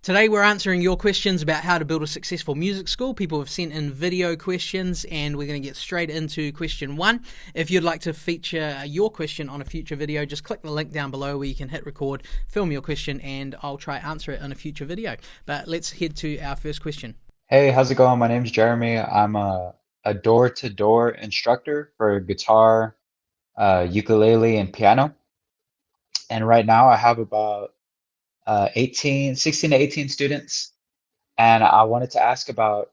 Today we're answering your questions about how to build a successful music school. People have sent in video questions and we're going to get straight into question 1. If you'd like to feature your question on a future video, just click the link down below where you can hit record, film your question, and I'll try answer it in a future video. But let's head to our first question. Hey, how's it going? My name's Jeremy. I'm a door-to-door instructor for guitar, ukulele, and piano. And right now I have about 16 to 18 students. And I wanted to ask about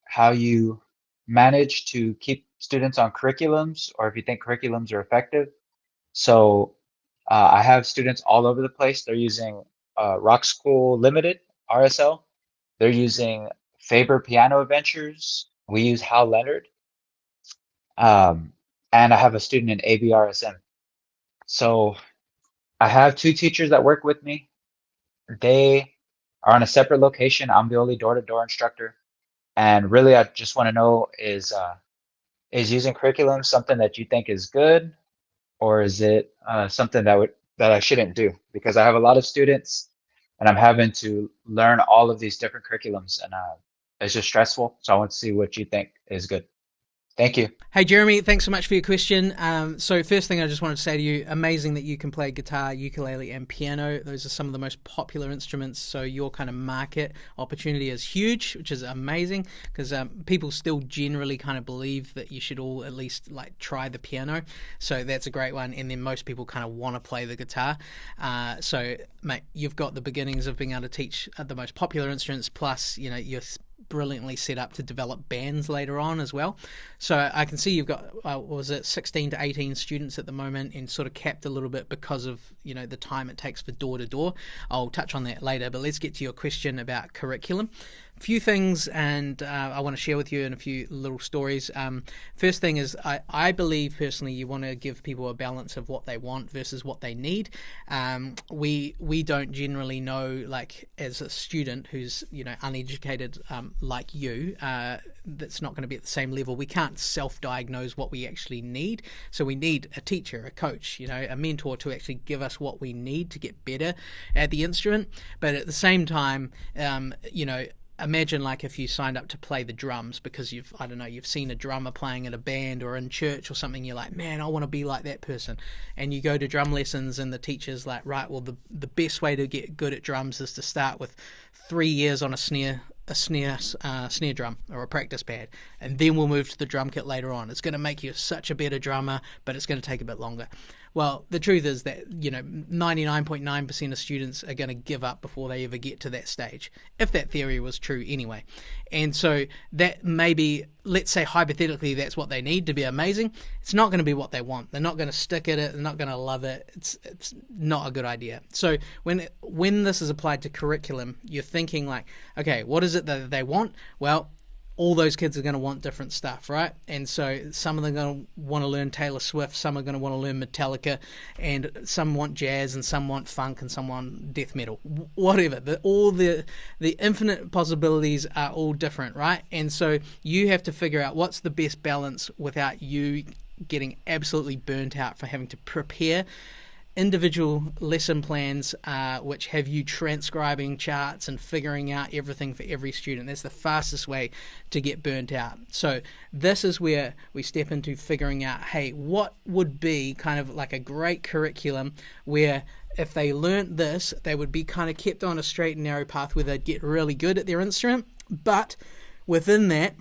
how you manage to keep students on curriculums or if you think curriculums are effective. So I have students all over the place. They're using Rock School Limited, RSL. They're using Faber Piano Adventures. We use Hal Leonard. Um, and I have a student in ABRSM. So I have two teachers that work with me. They are on a separate location. I'm the only door-to-door instructor. And really, I just want to know is using curriculum something that you think is good, or is it something that I shouldn't do? Because I have a lot of students, and I'm having to learn all of these different curriculums, and it's just stressful. So I want to see what you think is good. Thank you. Hey Jeremy, thanks so much for your question. So first thing I just wanted to say to you, amazing that you can play guitar, ukulele and piano. Those are some of the most popular instruments, so your kind of market opportunity is huge, which is amazing because people still generally kind of believe that you should all at least like try the piano. So that's a great one, and then most people kind of want to play the guitar. So mate, you've got the beginnings of being able to teach the most popular instruments, plus you're brilliantly set up to develop bands later on as well. So I can see you've got was it 16 to 18 students at the moment, and sort of capped a little bit because of the time it takes for door to door. I'll touch on that later, but let's get to your question about curriculum. A few things, and I want to share with you in a few little stories. First thing is I believe personally you want to give people a balance of what they want versus what they need. We don't generally know, like as a student who's uneducated like you, that's not going to be at the same level. We can't self-diagnose what we actually need, so we need a teacher, a coach, a mentor to actually give us what we need to get better at the instrument. But at the same time, imagine like if you signed up to play the drums because you've seen a drummer playing in a band or in church or something. You're like, man, I want to be like that person. And you go to drum lessons and the teacher's like, right, well, the best way to get good at drums is to start with 3 years on a snare drum or a practice pad, and then we'll move to the drum kit later on. It's going to make you such a better drummer, but it's going to take a bit longer. Well, the truth is that 99.9% of students are going to give up before they ever get to that stage, if that theory was true anyway. And so that maybe, let's say hypothetically that's what they need to be amazing. It's not going to be what they want. They're not going to stick at it. They're not going to love it. It's not a good idea. So when this is applied to curriculum, you're thinking like, okay, what is it that they want? Well, all those kids are going to want different stuff, right? And so some of them are going to want to learn Taylor Swift, some are going to want to learn Metallica, and some want jazz, and some want funk, and some want death metal, whatever. All the infinite possibilities are all different, right? And so you have to figure out what's the best balance without you getting absolutely burnt out for having to prepare individual lesson plans which have you transcribing charts and figuring out everything for every student. That's the fastest way to get burnt out. So this is where we step into figuring out, hey, what would be kind of like a great curriculum where if they learnt this, they would be kind of kept on a straight and narrow path where they'd get really good at their instrument. But within that,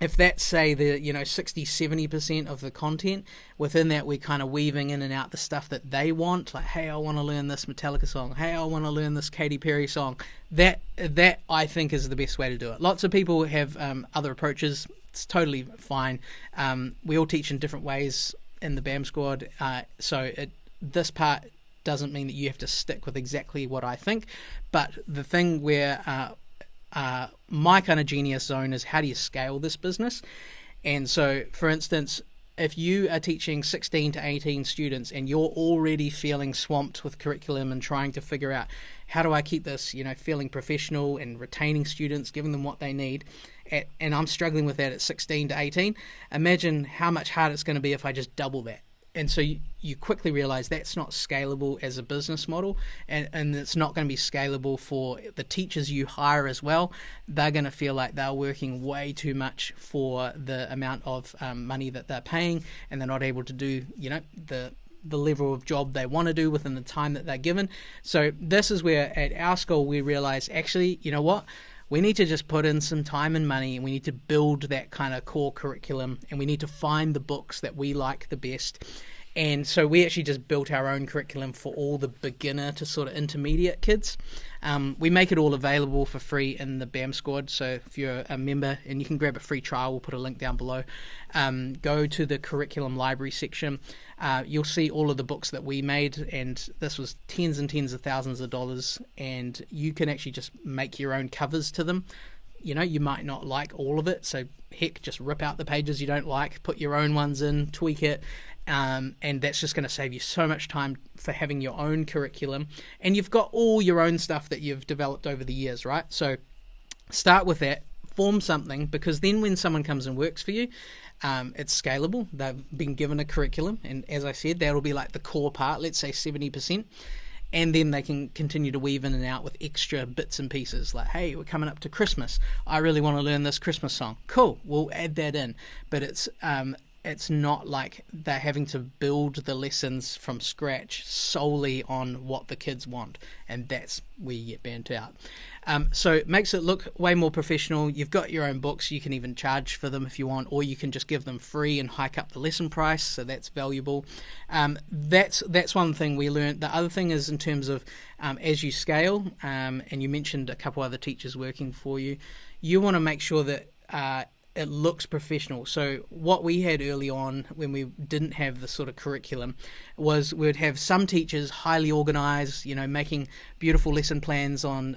if that's, say, the 60-70% of the content, within that we're kind of weaving in and out the stuff that they want, like, hey, I want to learn this Metallica song, hey, I want to learn this Katy Perry song. That I think is the best way to do it. Lots of people have other approaches. It's totally fine. We all teach in different ways in the BAM squad, so this part doesn't mean that you have to stick with exactly what I think. But the thing where my kind of genius zone is, how do you scale this business? And so, for instance, if you are teaching 16 to 18 students and you're already feeling swamped with curriculum and trying to figure out how do I keep this, feeling professional and retaining students, giving them what they need, and I'm struggling with that at 16 to 18, imagine how much harder it's going to be if I just double that. and so you quickly realize that's not scalable as a business model, and it's not going to be scalable for the teachers you hire as well. They're going to feel like they're working way too much for the amount of money that they're paying, and they're not able to do, the level of job they want to do within the time that they're given. So this is where at our school we realize, actually, you know what? We need to just put in some time and money, and we need to build that kind of core curriculum, and we need to find the books that we like the best. And so we actually just built our own curriculum for all the beginner to sort of intermediate kids. We make it all available for free in the BAM Squad. So if you're a member and you can grab a free trial, we'll put a link down below. Go to the curriculum library section. You'll see all of the books that we made, and this was tens and tens of thousands of dollars. And you can actually just make your own covers to them. You might not like all of it, so heck, just rip out the pages you don't like, put your own ones in, tweak it. And that's just going to save you so much time for having your own curriculum, and you've got all your own stuff that you've developed over the years, right? So start with that, form something, because then when someone comes and works for you, it's scalable. They've been given a curriculum, and as I said, that'll be like the core part, let's say 70%. And then they can continue to weave in and out with extra bits and pieces, like, hey, we're coming up to Christmas, I really want to learn this Christmas song. Cool, we'll add that in. But it's not like they're having to build the lessons from scratch solely on what the kids want, and that's where you get burnt out. So it makes it look way more professional. You've got your own books. You can even charge for them if you want, or you can just give them free and hike up the lesson price, so that's valuable. That's one thing we learned. The other thing is in terms of as you scale, and you mentioned a couple other teachers working for you, you want to make sure that it looks professional. So what we had early on when we didn't have the sort of curriculum was we'd have some teachers highly organized, making beautiful lesson plans on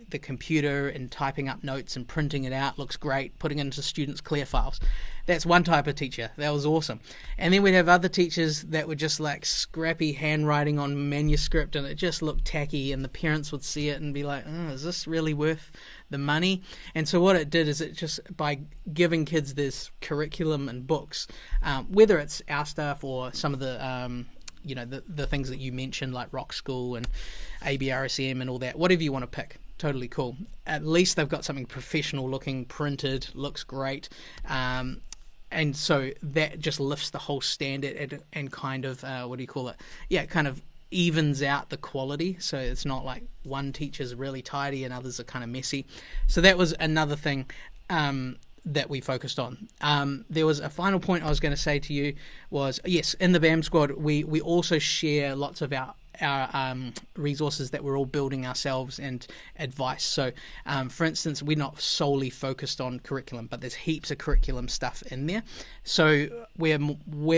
the computer and typing up notes and printing it out. Looks great, putting it into students' clear files. That's one type of teacher. That was awesome. And then we'd have other teachers that were just like scrappy handwriting on manuscript, and it just looked tacky, and the parents would see it and be like, oh, is this really worth the money? And so what it did is it just, by giving kids this curriculum and books, whether it's our stuff or some of the the things that you mentioned, like Rock School and ABRSM and all that, whatever you want to pick, totally cool. At least they've got something professional looking, printed, looks great. And so that just lifts the whole standard and kind of, kind of evens out the quality. So it's not like one teacher's really tidy and others are kind of messy. So that was another thing that we focused on. There was a final point I was going to say to you was, yes, in the BAM Squad, we also share lots of our resources that we're all building ourselves and advice. So for instance, we're not solely focused on curriculum, but there's heaps of curriculum stuff in there. So we're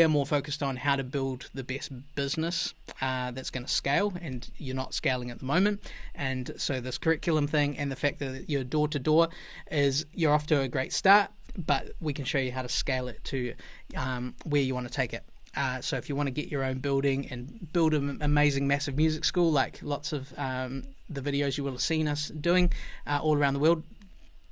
more focused on how to build the best business that's going to scale, and you're not scaling at the moment. And so this curriculum thing and the fact that you're door to door is, you're off to a great start, but we can show you how to scale it to where you want to take it. So if you want to get your own building and build an amazing, massive music school, like lots of the videos you will have seen us doing all around the world,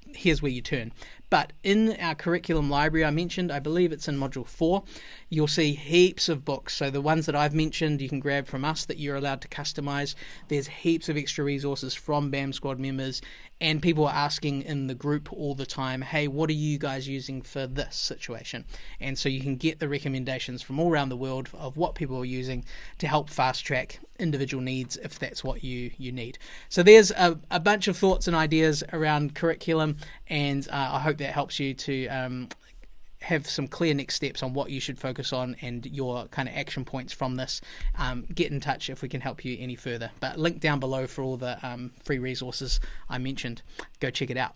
here's where you turn. But in our curriculum library I mentioned, I believe it's in module 4, you'll see heaps of books. So the ones that I've mentioned you can grab from us that you're allowed to customize. There's heaps of extra resources from BAM Squad members, and people are asking in the group all the time, hey, what are you guys using for this situation? And so you can get the recommendations from all around the world of what people are using to help fast track individual needs if that's what you need. So there's a bunch of thoughts and ideas around curriculum, and I hope that helps you to have some clear next steps on what you should focus on and your kind of action points from this. Get in touch if we can help you any further. But link down below for all the free resources I mentioned. Go check it out.